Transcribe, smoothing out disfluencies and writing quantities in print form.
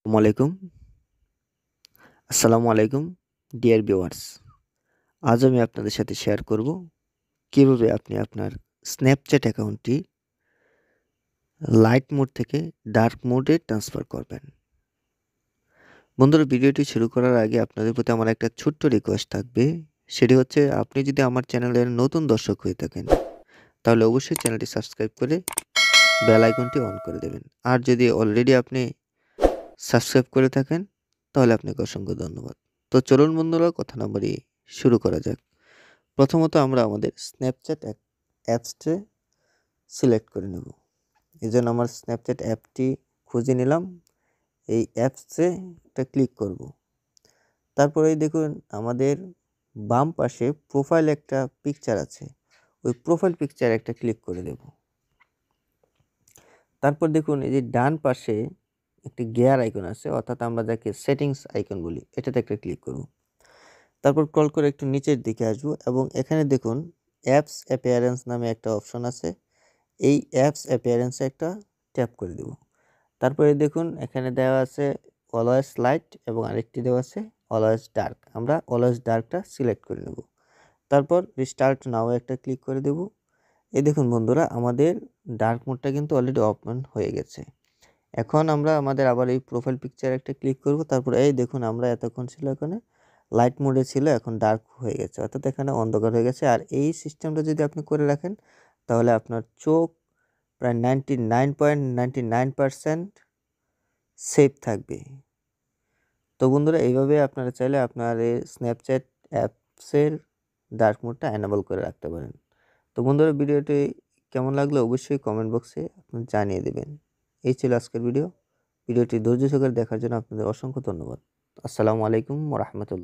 আলাইকুম আসসালামু আলাইকুম ডিয়ার ভিউয়ার্স। আজ আমি আপনাদের সাথে শেয়ার করব কিভাবে আপনি আপনার স্ন্যাপচ্যাট অ্যাকাউন্টটি লাইট মোড থেকে ডার্ক মোডে ট্রান্সফার করবেন। বন্ধুরা, ভিডিওটি শুরু করার আগে আপনাদের প্রতি আমার একটা ছোট্ট রিকোয়েস্ট থাকবে। সেটি হচ্ছে, আপনি যদি আমার চ্যানেলের নতুন দর্শক হয়ে থাকেন তাহলে অবশ্যই চ্যানেলটি সাবস্ক্রাইব করে বেল আইকনটি অন করে দেবেন। আর যদি অলরেডি আপনি সাবস্ক্রাইব করে থাকেন তাহলে আপনাকে অসংখ্য ধন্যবাদ। তো চলুন বন্ধুরা, কথা না বাড়িয়ে শুরু করা যাক। প্রথমত আমরা আমাদের স্ন্যাপচ্যাট অ্যাপসটি সিলেক্ট করে নেব। এজন্য আমার স্ন্যাপচ্যাট অ্যাপটি খুঁজে নিলাম, এই অ্যাপসে একটা ক্লিক করব। তারপরেই দেখুন আমাদের বাম পাশে প্রোফাইল একটা পিকচার আছে, ওই প্রোফাইল পিকচার একটা ক্লিক করে দেব। তারপর দেখুন এই যে ডান পাশে একটি গিয়ার আইকন আছে, অর্থাৎ আমরা যাকে সেটিংস আইকন বলি, এটাতে একটা ক্লিক করব। তারপর স্ক্রল করে একটু নিচের দিকে আসবো এবং এখানে দেখুন অ্যাপস অ্যাপিয়ারেন্স নামে একটা অপশন আছে, এই অ্যাপস অ্যাপিয়ারেন্সে একটা ট্যাপ করে দেব। তারপরে দেখুন এখানে দেওয়া আছে অলওয়েজ লাইট এবং আরেকটি দেওয়া আছে অলওয়েজ ডার্ক। আমরা অলওয়েজ ডার্কটা সিলেক্ট করে নেব। তারপর রিস্টার্ট নাও একটা ক্লিক করে দেব। এই দেখুন বন্ধুরা, আমাদের ডার্ক মোডটা কিন্তু অলরেডি ওপেন হয়ে গেছে। এখন আমরা আমাদের আবার এই প্রোফাইল পিকচার একটা ক্লিক করব। তারপর এই দেখুন আমরা এতক্ষণ ছিল এখানে লাইট মোডে ছিল, এখন ডার্ক হয়ে গেছে, অর্থাৎ এখানে অন্ধকার হয়ে গেছে। আর এই সিস্টেমটা যদি আপনি করে রাখেন তাহলে আপনার চোখ প্রায় 99.99% সেফ থাকবে। তো বন্ধুরা, এইভাবে আপনারা চাইলে আপনার এই স্ন্যাপচ্যাট অ্যাপসের ডার্ক মোডটা এনেবল করে রাখতে পারেন। তো বন্ধুরা, ভিডিওটি কেমন লাগলো অবশ্যই কমেন্ট বক্সে আপনি জানিয়ে দেবেন। এই ছিল আজকের ভিডিওটি ধৈর্য সহকারে দেখার জন্য আপনাদের অসংখ্য ধন্যবাদ। আসসালামু আলাইকুম ওয়া রাহমাতুল্লাহ।